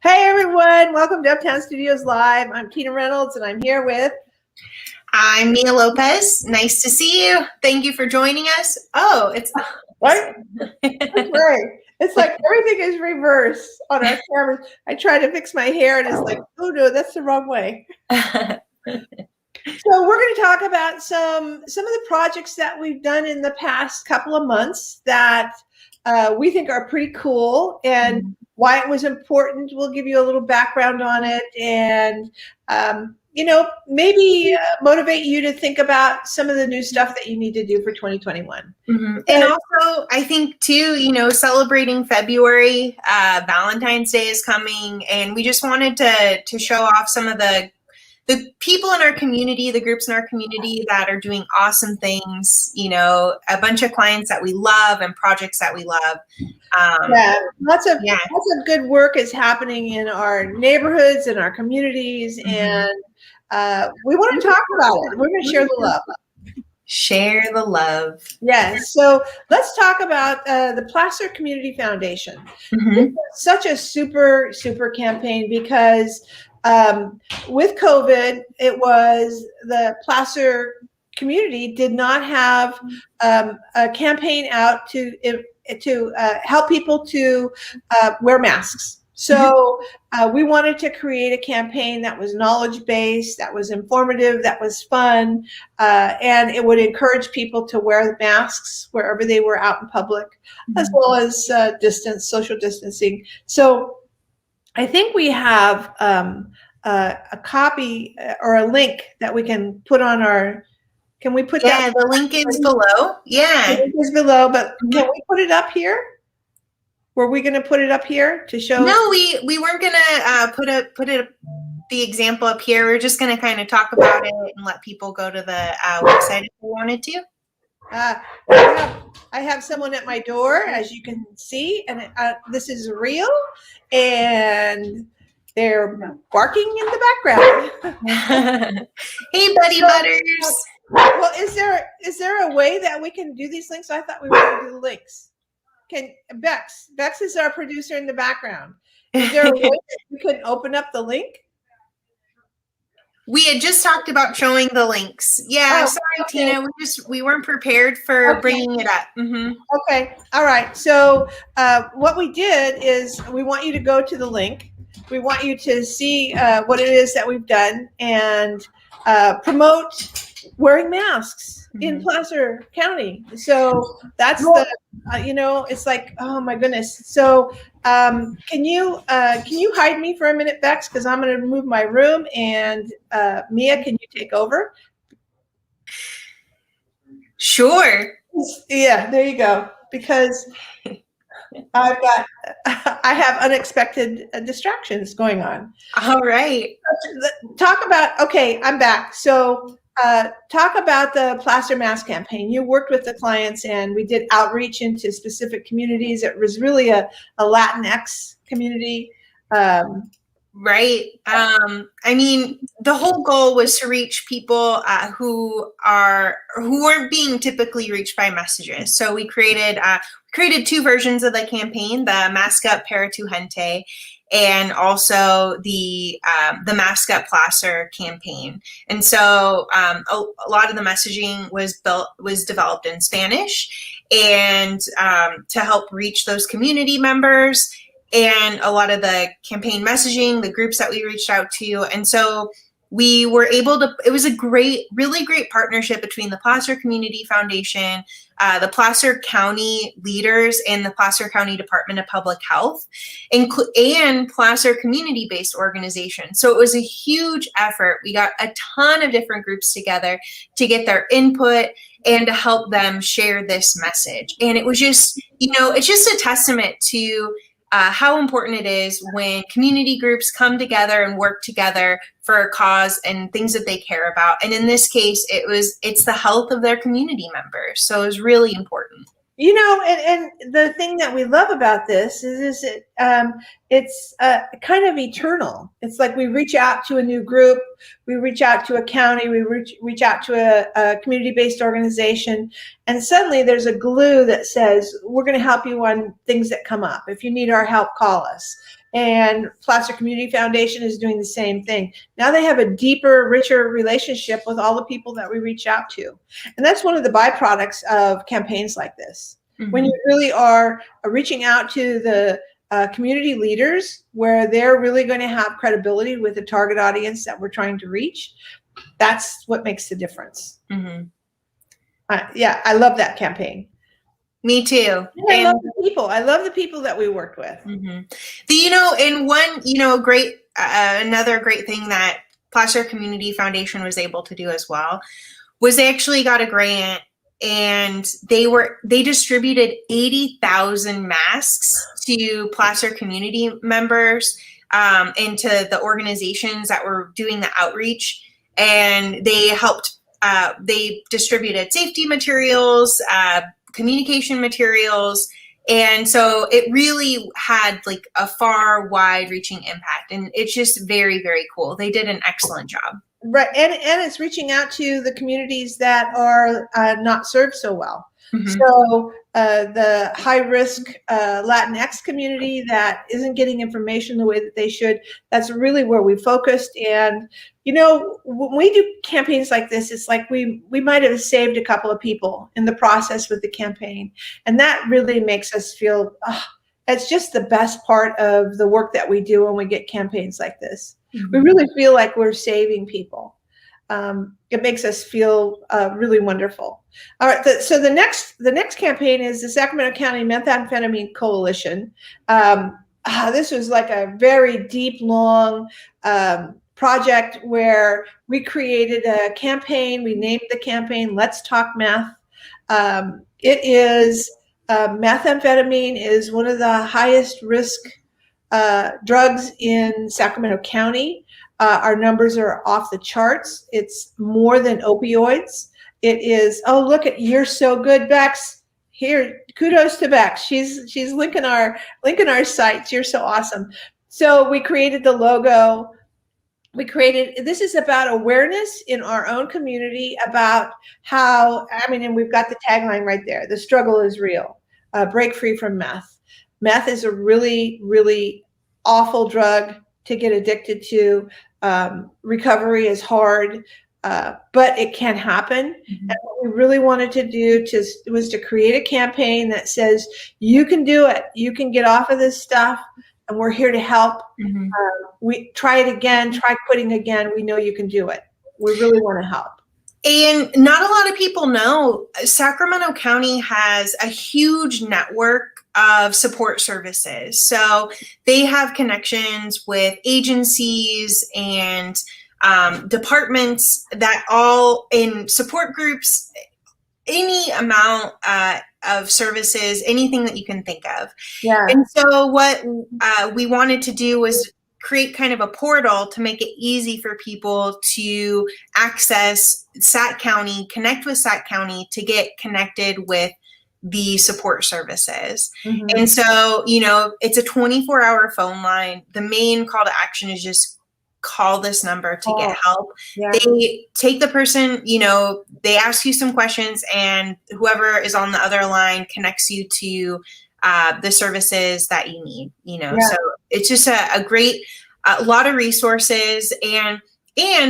Hey everyone, welcome to Uptown Studios Live. I'm Tina Reynolds and I'm here with... I'm Mia Lopez. Nice to see you. Thank you for joining us. Oh, it's... What? That's right. It's like everything is reversed on our cameras. I try to fix my hair and it's like, oh no, that's the wrong way. So we're going to talk about some of the projects that we've done in the past couple of months that we think are pretty cool and why it was important. We'll give you a little background on it and, maybe motivate you to think about some of the new stuff that you need to do for 2021. And also, I think too, celebrating February, Valentine's Day is coming, and we just wanted to show off some of the people in our community, the groups in our community that are doing awesome things, a bunch of clients that we love and projects that we love. Lots of good work is happening in our neighborhoods and our communities, and we want to talk about it. We're going to share the love. Share the love. Yes. So let's talk about the Plaster Community Foundation. It's such a super, super campaign because with COVID, it was the plaster community did not have a campaign out to help people to wear masks. So we wanted to create a campaign that was knowledge-based, that was informative, that was fun, and it would encourage people to wear masks wherever they were out in public, as well as social distancing. So I think we have a copy or a link that we can put on our, can we put that? Yeah, the link is below. Yeah. The link is below, but can we put it up here? Were we going to put it up here to show? No, we weren't going to put the example up here. We're just going to kind of talk about it and let people go to the website if they wanted to. I have someone at my door, as you can see, and this is real, and they're barking in the background. Hey, Buddy Butters. Well, is there a way that we can do these links? I thought we were going to do the links. Bex is our producer in the background. Is there a way that we could open up the link? We had just talked about showing the links. Yeah, sorry, okay. Tina. We weren't prepared for bringing it up. Okay, all right. So what we did is we want you to go to the link. We want you to see what it is that we've done and promote wearing masks in Placer County. So that's it's like, oh my goodness. So can you hide me for a minute, Bex? Because I'm going to move my room, and Mia, can you take over? Sure. Yeah, there you go. Because I have unexpected distractions going on. All right. Talk about, okay, I'm back. So talk about the Plaster Mask campaign. You worked with the clients and we did outreach into specific communities. It was really a Latinx community. Right. I mean, the whole goal was to reach people who weren't being typically reached by messages. So we created two versions of the campaign: the Mask Up Para Tu Gente, and also the Mask Up Placer campaign. And so a lot of the messaging was developed in Spanish, and to help reach those community members. And a lot of the campaign messaging, the groups that we reached out to. And so we were able to, it was a really great partnership between the Placer Community Foundation, the Placer County leaders, and the Placer County Department of Public Health, and Placer community-based organizations. So it was a huge effort. We got a ton of different groups together to get their input and to help them share this message. And it was just, it's just a testament to how important it is when community groups come together and work together for a cause and things that they care about. And in this case, it's the health of their community members. So it was really important. You know, and the thing that we love about this is it's kind of eternal. It's like we reach out to a new group, we reach out to a county, we reach out to a community-based organization, and suddenly there's a glue that says, we're going to help you on things that come up. If you need our help, call us. And Placer Community Foundation is doing the same thing. Now they have a deeper, richer relationship with all the people that we reach out to. And that's one of the byproducts of campaigns like this. Mm-hmm. When you really are reaching out to the community leaders where they're really going to have credibility with the target audience that we're trying to reach, that's what makes the difference. Mm-hmm. Yeah, I love that campaign. Me too. I love the people. I love the people that we worked with. Mm-hmm. Another great thing that Placer Community Foundation was able to do as well was they actually got a grant, and they distributed 80,000 masks to Placer community members and to the organizations that were doing the outreach, and they helped. They distributed safety materials, communication materials, and so it really had like a far wide reaching impact, and it's just very, very cool. They did an excellent job. Right, and it's reaching out to the communities that are not served so well. Mm-hmm. So the high-risk Latinx community that isn't getting information the way that they should, that's really where we focused. And, you know, when we do campaigns like this, it's like we might have saved a couple of people in the process with the campaign. And that really makes us feel, it's just the best part of the work that we do when we get campaigns like this. Mm-hmm. We really feel like we're saving people. It makes us feel really wonderful. All right, so the next campaign is the Sacramento County Methamphetamine Coalition. This was like a very deep, long project where we created a campaign. We named the campaign "Let's Talk Meth." It is methamphetamine is one of the highest risk drugs in Sacramento County. Our numbers are off the charts. It's more than opioids. It is, oh, look at, you're so good, Bex. Here, kudos to Bex. She's linking our sites. You're so awesome. So we created the logo. This is about awareness in our own community about how, and we've got the tagline right there. The struggle is real. Break free from meth. Meth is a really, really awful drug to get addicted to. Recovery is hard, but it can happen. Mm-hmm. And what we really wanted to do was to create a campaign that says, you can do it. You can get off of this stuff, and we're here to help. Mm-hmm. We try it again, try quitting again. We know you can do it. We really want to help. And not a lot of people know Sacramento County has a huge network of support services. So they have connections with agencies and departments that all in support groups, any amount of services, anything that you can think of. Yeah. And so what we wanted to do was create kind of a portal to make it easy for people to access Sac County, connect with Sac County to get connected with the support services. Mm-hmm. And so, it's a 24-hour phone line. The main call to action is just call this number to get help. Yeah. They take the person, they ask you some questions, and whoever is on the other line connects you to the services that you need, Yeah. So it's just a great, a lot of resources, and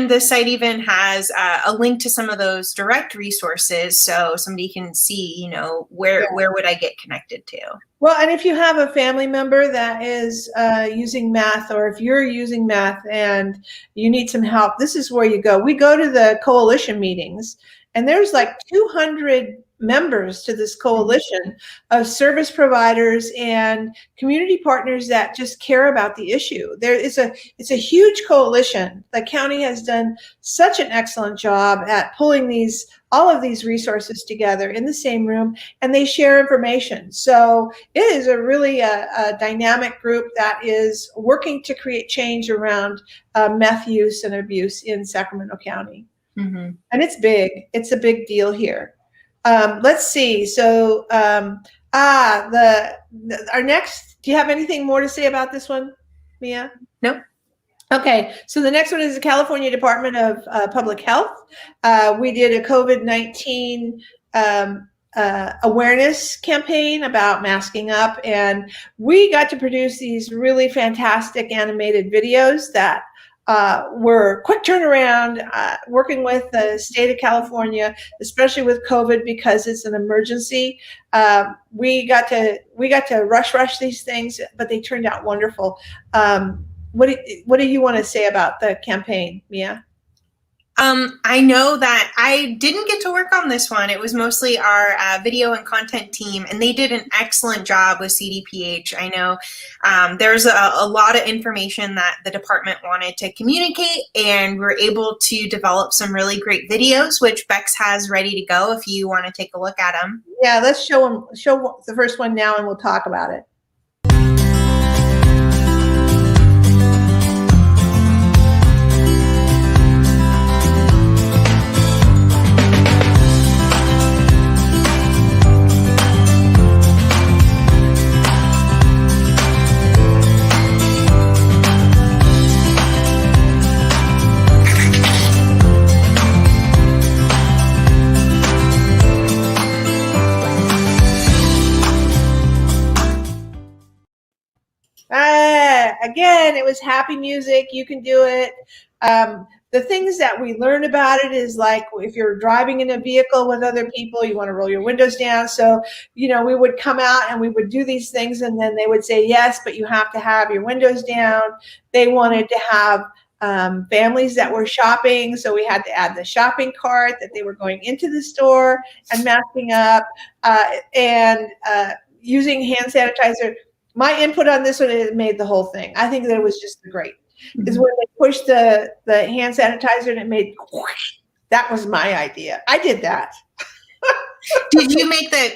the site even has a link to some of those direct resources, so somebody can see, where would I get connected to. Well, and if you have a family member that is using meth, or if you're using meth and you need some help, this is where you go. We go to the coalition meetings, and there's like 200 members to this coalition of service providers and community partners that just care about the issue. It's a huge coalition. The county has done such an excellent job at pulling all of these resources together in the same room, and they share information. So it is really a dynamic group that is working to create change around meth use and abuse in Sacramento County. And it's big. It's a big deal here. Let's see. So our next, do you have anything more to say about this one, Mia? Nope. Okay, so the next one is the California Department of Public Health. We did a COVID-19 awareness campaign about masking up, and we got to produce these really fantastic animated videos that were quick turnaround, working with the state of California, especially with COVID because it's an emergency. We got to rush these things, but they turned out wonderful. What do you want to say about the campaign, Mia? I know that I didn't get to work on this one. It was mostly our video and content team, and they did an excellent job with CDPH. I know there's a lot of information that the department wanted to communicate, and we're able to develop some really great videos, which Bex has ready to go if you want to take a look at them. Yeah, let's show the first one now, and we'll talk about it. Again, it was happy music. You can do it. The things that we learned about it is like if you're driving in a vehicle with other people, you want to roll your windows down. So, we would come out and we would do these things, and then they would say, yes, but you have to have your windows down. They wanted to have families that were shopping, so we had to add the shopping cart that they were going into the store and masking up and using hand sanitizer. My input on this one, it made the whole thing. I think that it was just great. Is when they pushed the hand sanitizer and it made whoosh. That was my idea. I did that. Did you make the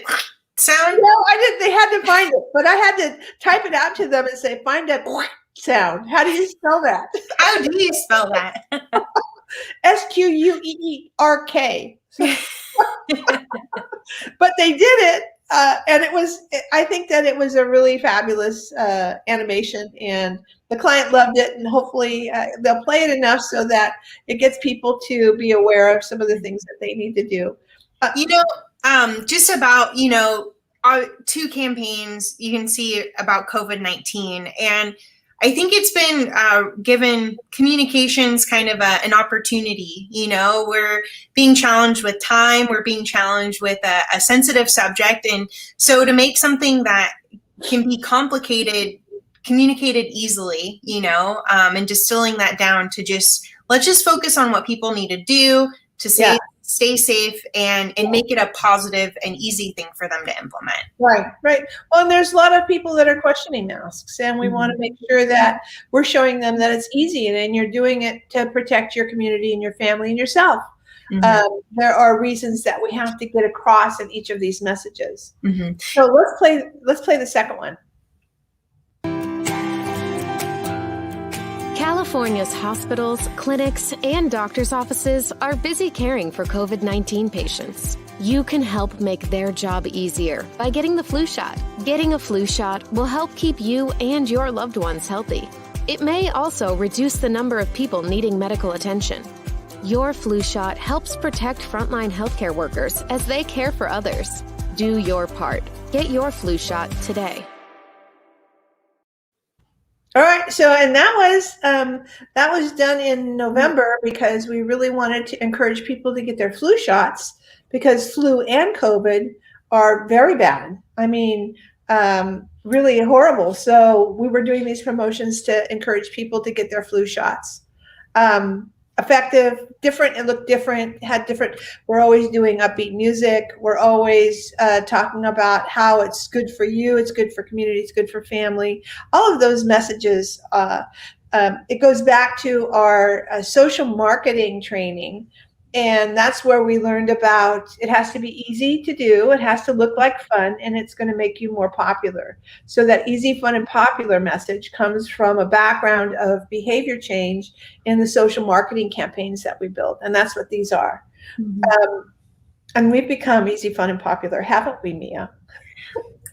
sound? No, I didn't. They had to find it, but I had to type it out to them and say, find that sound. How do you spell that? How do you spell that? SQUEERK. But they did it. And I think that it was a really fabulous animation, and the client loved it, and hopefully they'll play it enough so that it gets people to be aware of some of the things that they need to do. Just about, our 2 campaigns you can see about COVID-19, and I think it's been given communications kind of an opportunity. We're being challenged with time. We're being challenged with a sensitive subject. And so to make something that can be complicated, communicated easily, and distilling that down to let's just focus on what people need to do to stay safe and make it a positive and easy thing for them to implement. Right. Well, and there's a lot of people that are questioning masks, and we want to make sure that we're showing them that it's easy and you're doing it to protect your community and your family and yourself. There are reasons that we have to get across in each of these messages. So let's play the second one. California's hospitals, clinics, and doctors' offices are busy caring for COVID-19 patients. You can help make their job easier by getting the flu shot. Getting a flu shot will help keep you and your loved ones healthy. It may also reduce the number of people needing medical attention. Your flu shot helps protect frontline healthcare workers as they care for others. Do your part. Get your flu shot today. All right. So, and that was done in November because we really wanted to encourage people to get their flu shots, because flu and COVID are very bad. I mean, really horrible. So we were doing these promotions to encourage people to get their flu shots. effective, different. It looked different, had different. We're always doing upbeat music. We're always talking about how it's good for you, it's good for community, it's good for family. All of those messages. It goes back to our social marketing training. And that's where we learned about it has to be easy to do, it has to look like fun, and it's going to make you more popular. So that easy, fun, and popular message comes from a background of behavior change in the social marketing campaigns that we build. And that's what these are. And we've become easy, fun, and popular, haven't we, Mia?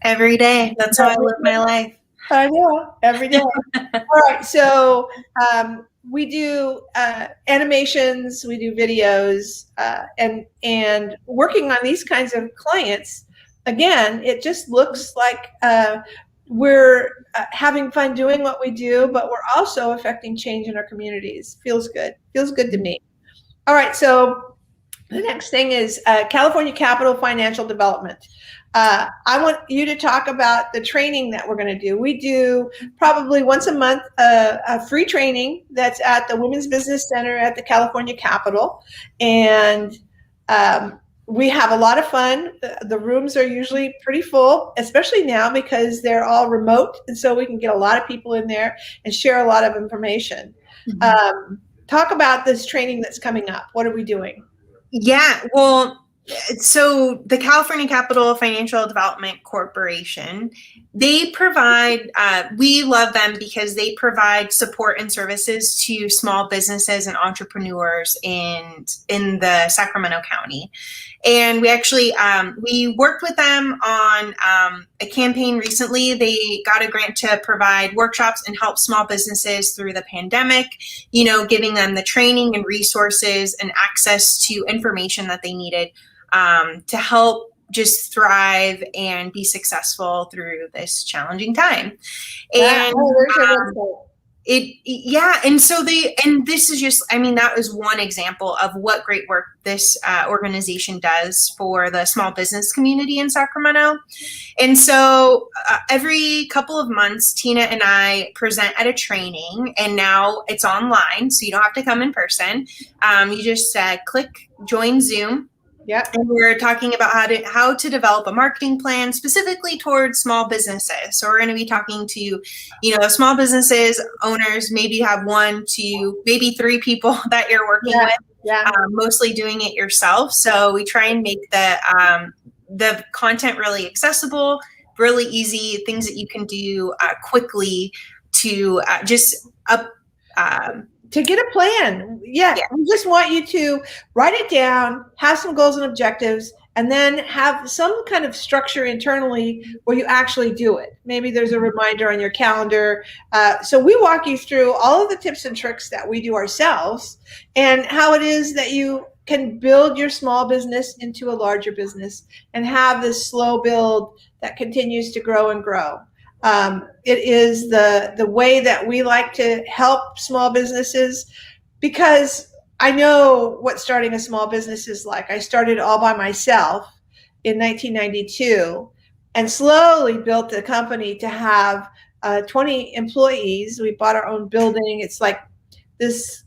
Every day. That's how I live my life. I know, every day. All right, so we do animations, we do videos, and working on these kinds of clients, again, it just looks like we're having fun doing what we do, but we're also affecting change in our communities. Feels good to me. All right, so the next thing is California Capital Financial Development. I want you to talk about the training that we're going to do. We do probably once a month a free training that's at the Women's Business Center at the California Capitol. And we have a lot of fun. The rooms are usually pretty full, especially now because they're all remote. And so we can get a lot of people in there and share a lot of information. Talk about this training that's coming up. What are we doing? Yeah, well, so the California Capital Financial Development Corporation, they provide, we love them because they provide support and services to small businesses and entrepreneurs in the Sacramento County. And we actually, we worked with them on a campaign recently. They got a grant to provide workshops and help small businesses through the pandemic, you know, giving them the training and resources and access to information that they needed to help just thrive and be successful through this challenging time. And and so this is just, I mean, that was one example of what great work this organization does for the small business community in Sacramento. And so every couple of months, Tina and I present at a training, and now it's online, so you don't have to come in person. You just click join Zoom. Yeah, and we're talking about how to develop a marketing plan specifically towards small businesses. So we're going to be talking to, you know, small businesses, owners, maybe you have 1, 2, maybe 3 people that you're working with, mostly doing it yourself. So we try and make the content really accessible, really easy, things that you can do quickly to to get a plan. Yeah. We just want you to write it down, have some goals and objectives, and then have some kind of structure internally where you actually do it. Maybe there's a reminder on your calendar. So we walk you through all of the tips and tricks that we do ourselves and how it is that you can build your small business into a larger business and have this slow build that continues to grow and grow. It is the way that we like to help small businesses, because I know what starting a small business is like. I started all by myself in 1992 and slowly built the company to have 20 employees. We bought our own building. It's like this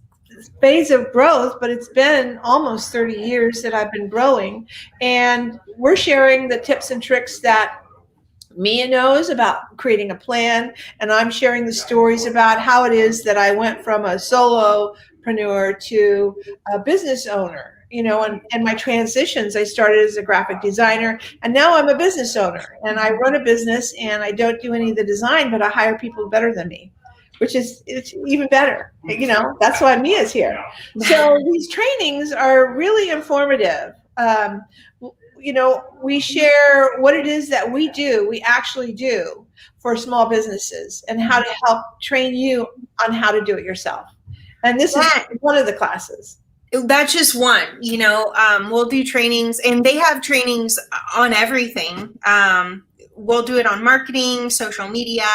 phase of growth, but it's been almost 30 years that I've been growing. And we're sharing the tips and tricks that Mia knows about creating a plan, and I'm sharing the stories about how it is that I went from a solopreneur to a business owner, you know, and my transitions. I started as a graphic designer, and now I'm a business owner, and I run a business, and I don't do any of the design, but I hire people better than me, which is it's even better. You know, that's why Mia's here. So these trainings are really informative. You know, we share what it is that we actually do for small businesses and how to help train you on how to do it yourself. And this is one of the classes. That's just one, you know, we'll do trainings, and they have trainings on everything. We'll do it on marketing, social media,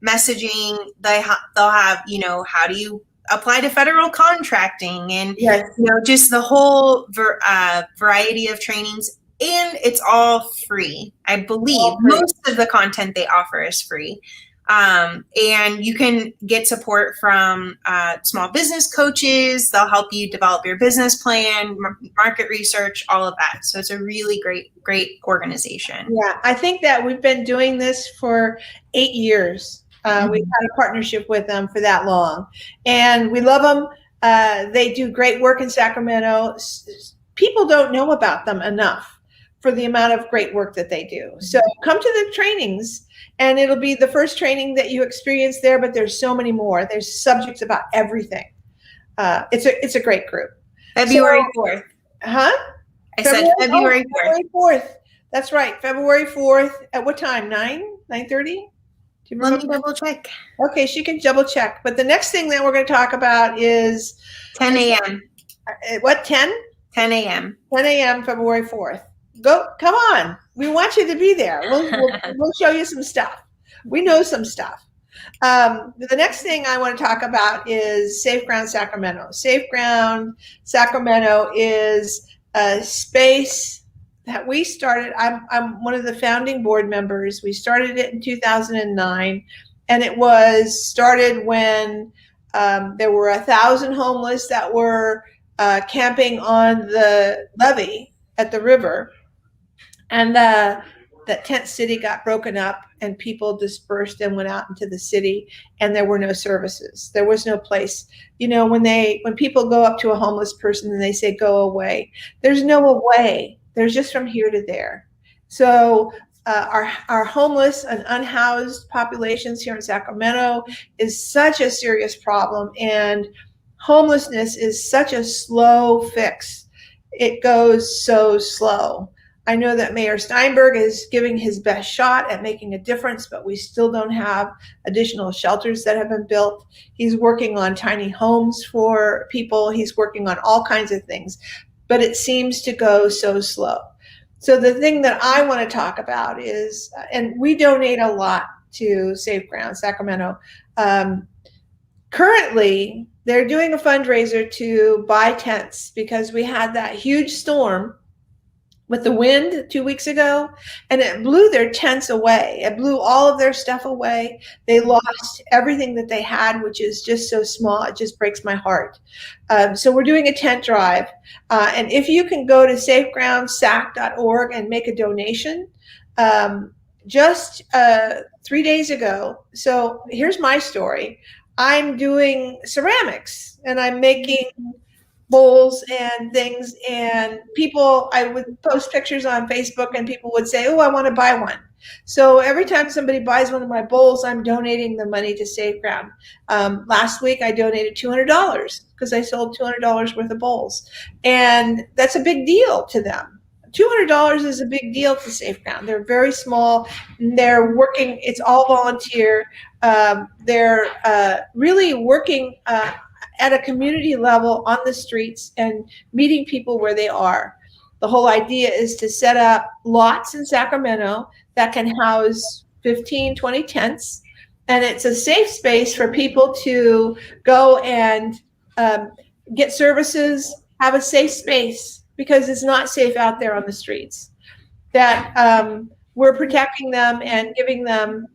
messaging. They'll have, you know, how do you apply to federal contracting, and, you know, just the whole variety of trainings. And it's all free. I believe most of the content they offer is free. And you can get support from small business coaches. They'll help you develop your business plan, market research, all of that. So it's a really great organization. Yeah, I think that we've been doing this for 8 years. We've had a partnership with them for that long, and we love them. They do great work in Sacramento. People don't know about them enough for the amount of great work that they do. So come to the trainings, and it'll be the first training that you experience there, but there's so many more. There's subjects about everything. It's a great group. February 4th. Huh? I said February 4th. February 4th. That's right. February 4th. At what time? 9:30? Let me double check. Okay, she can double check. But the next thing that we're going to talk about is 10 a.m. What, 10? 10 a.m. 10 a.m. February 4th. Come on. We want you to be there. We'll show you some stuff. We know some stuff. The next thing I want to talk about is Safe Ground Sacramento. Safe Ground Sacramento is a space that we started. I'm one of the founding board members. We started it in 2009, and it was started when there were 1,000 homeless that were camping on the levee at the river, and that tent city got broken up, and people dispersed and went out into the city, and there were no services. There was no place. You know, when people go up to a homeless person and they say, "Go away," there's no away. There's just from here to there. So our homeless and unhoused populations here in Sacramento is such a serious problem, and homelessness is such a slow fix. It goes so slow. I know that Mayor Steinberg is giving his best shot at making a difference, but we still don't have additional shelters that have been built. He's working on tiny homes for people. He's working on all kinds of things, but it seems to go so slow. So the thing that I want to talk about is, and we donate a lot to Safe Ground Sacramento. Currently, they're doing a fundraiser to buy tents because we had that huge storm with the wind 2 weeks ago, and it blew their tents away. It blew all of their stuff away. They lost everything that they had, which is just so small. It just breaks my heart. So we're doing a tent drive. And if you can go to safegroundsac.org and make a donation, just 3 days ago. So here's my story. I'm doing ceramics, and I'm making bowls and things, and I would post pictures on Facebook, and people would say, "Oh, I want to buy one." So every time somebody buys one of my bowls, I'm donating the money to Safe Ground. Last week I donated $200 because I sold $200 worth of bowls, and that's a big deal to them. $200 is a big deal to Safe Ground. They're very small. They're working. It's all volunteer. They're really working at a community level on the streets and meeting people where they are. The whole idea is to set up lots in Sacramento that can house 15, 20 tents. And it's a safe space for people to go and get services, have a safe space, because it's not safe out there on the streets. That we're protecting them and giving them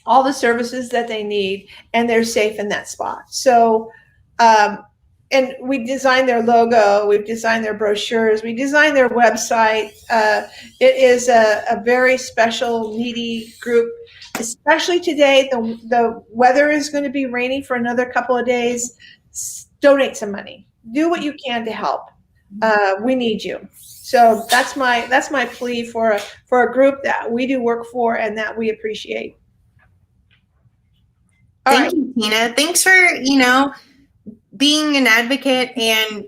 all the services that they need, and they're safe in that spot. So, and we designed their logo, we've designed their brochures, we designed their website. It is a very special, needy group, especially today. The weather is going to be rainy for another couple of days. Donate some money. Do what you can to help. We need you. So that's my plea for a group that we do work for and that we appreciate. Thank you, Tina. Thanks for, being an advocate. And,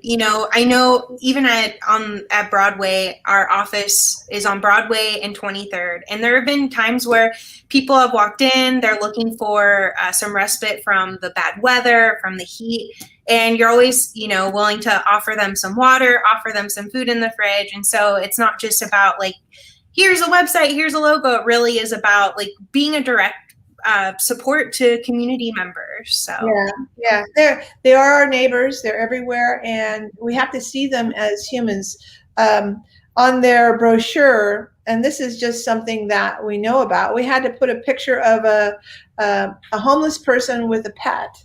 I know even at Broadway, our office is on Broadway and 23rd. And there have been times where people have walked in, they're looking for some respite from the bad weather, from the heat. And you're always, willing to offer them some water, offer them some food in the fridge. And so it's not just about like, here's a website, here's a logo. It really is about like being a direct support to community members. So yeah, they are our neighbors. They're everywhere, and we have to see them as humans. on their brochure, and this is just something that we know about, we had to put a picture of a homeless person with a pet,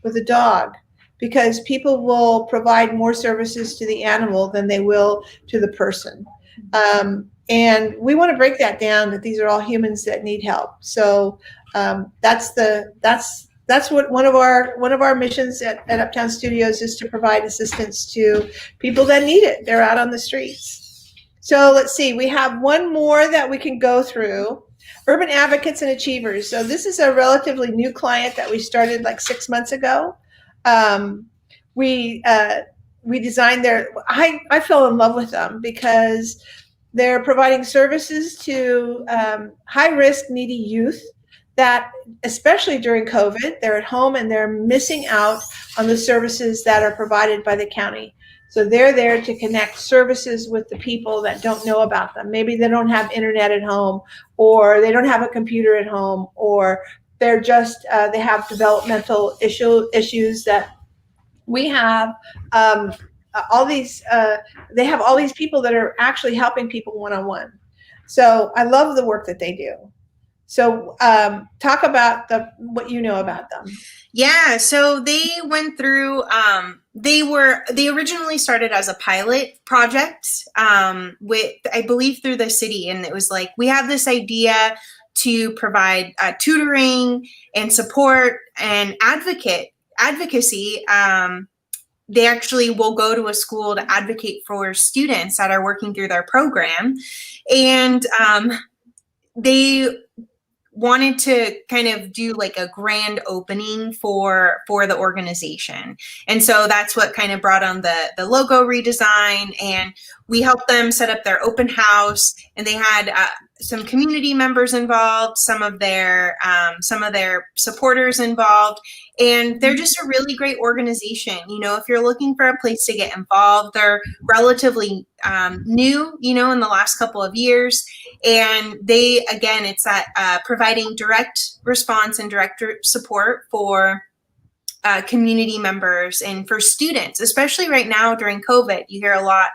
with a dog, because people will provide more services to the animal than they will to the person. And we want to break that down, that these are all humans that need help. So that's what one of our missions at Uptown Studios is, to provide assistance to people that need it. They're out on the streets. So let's see, we have one more that we can go through. Urban Advocates and Achievers. So this is a relatively new client that we started like 6 months ago. We designed I fell in love with them because they're providing services to high-risk, needy youth that, especially during COVID, they're at home and they're missing out on the services that are provided by the county. So they're there to connect services with the people that don't know about them. Maybe they don't have internet at home, or they don't have a computer at home, or they're just, they have developmental issues that we have. They have all these people that are actually helping people one-on-one. So I love the work that they do. So talk about what you know about them. Yeah, so they went through, they originally started as a pilot project with, I believe, through the city. And it was like, we have this idea to provide tutoring and support and advocacy. They actually will go to a school to advocate for students that are working through their program. And they wanted to kind of do like a grand opening for the organization. And so that's what kind of brought on the logo redesign, and we helped them set up their open house, and they had some community members involved, some of their supporters involved, and they're just a really great organization. You know, if you're looking for a place to get involved, they're relatively new, you know, in the last couple of years. And they, again, it's that providing direct response and direct support for community members and for students, especially right now during COVID. You hear a lot,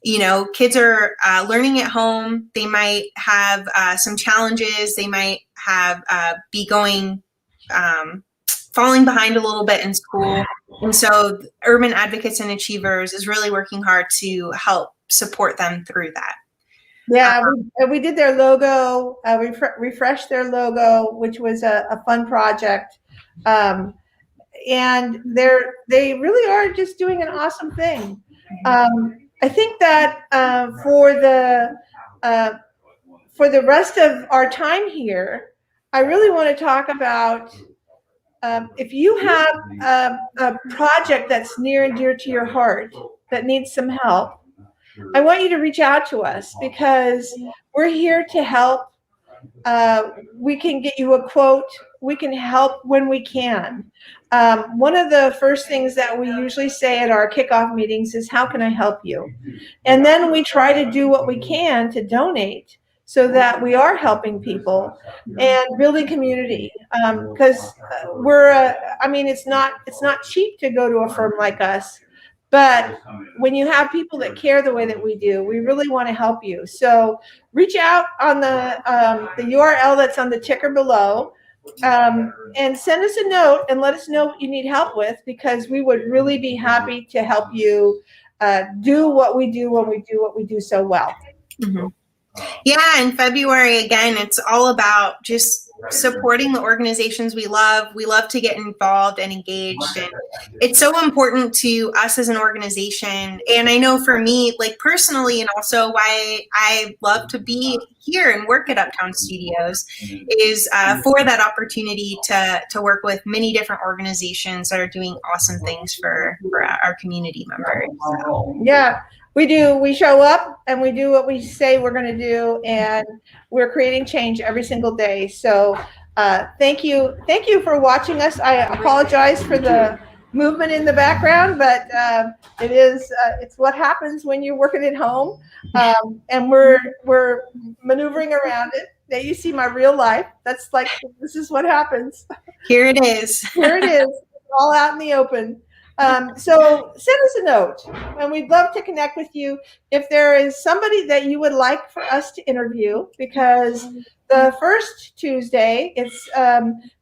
you know, kids are learning at home. They might have some challenges. They might have be going, falling behind a little bit in school. And so Urban Advocates and Achievers is really working hard to help support them through that. Yeah, we did their logo, refreshed their logo, which was a fun project. And they really are just doing an awesome thing. I think that for the rest of our time here, I really want to talk about if you have a project that's near and dear to your heart that needs some help, I want you to reach out to us, because we're here to help. We can get you a quote. We can help when we can. One of the first things that we usually say at our kickoff meetings is, how can I help you? And then we try to do what we can to donate, so that we are helping people and building community. Because it's not cheap to go to a firm like us. But when you have people that care the way that we do, we really want to help you. So reach out on the URL that's on the ticker below, and send us a note and let us know what you need help with, because we would really be happy to help you do what we do when we do what we do so well. Mm-hmm. Yeah, in February, again, it's all about just supporting the organizations we love. We love to get involved and engaged. And it's so important to us as an organization. And I know for me, like personally, and also why I love to be here and work at Uptown Studios, is for that opportunity to work with many different organizations that are doing awesome things for our community members. So. Yeah. We do. We show up and we do what we say we're going to do, and we're creating change every single day. So thank you. Thank you for watching us. I apologize for the movement in the background, but it's what happens when you're working at home, and we're maneuvering around it. Now you see my real life. That's like, this is what happens. Here it is. Here it is. All out in the open. So send us a note, and we'd love to connect with you. If there is somebody that you would like for us to interview, because the first Tuesday, it's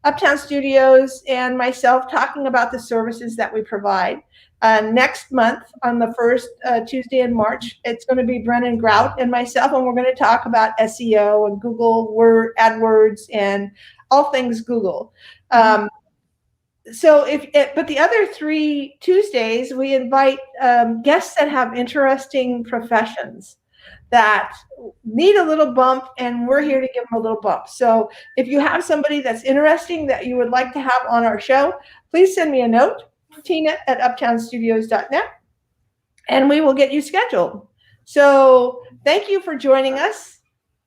Uptown Studios and myself talking about the services that we provide. Next month, on the first Tuesday in March, it's going to be Brennan Grout and myself, and we're going to talk about SEO and Google AdWords and all things Google. But the other 3 Tuesdays, we invite guests that have interesting professions that need a little bump, and we're here to give them a little bump. So if you have somebody that's interesting that you would like to have on our show, please send me a note, tina@uptownstudios.net, and we will get you scheduled. So thank you for joining us.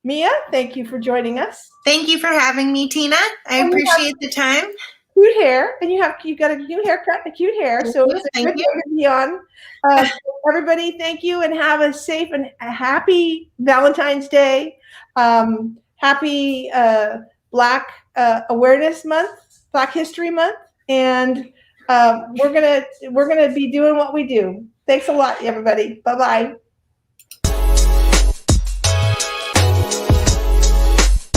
Mia, thank you for joining us. Thank you for having me, Tina. I appreciate the time. Cute hair, and you got a new haircut and cute hair, so it's a good day to be on. Everybody, thank you, and have a safe and a happy Valentine's Day. Happy Black Awareness Month, Black History Month, and we're gonna be doing what we do. Thanks a lot, everybody. Bye bye.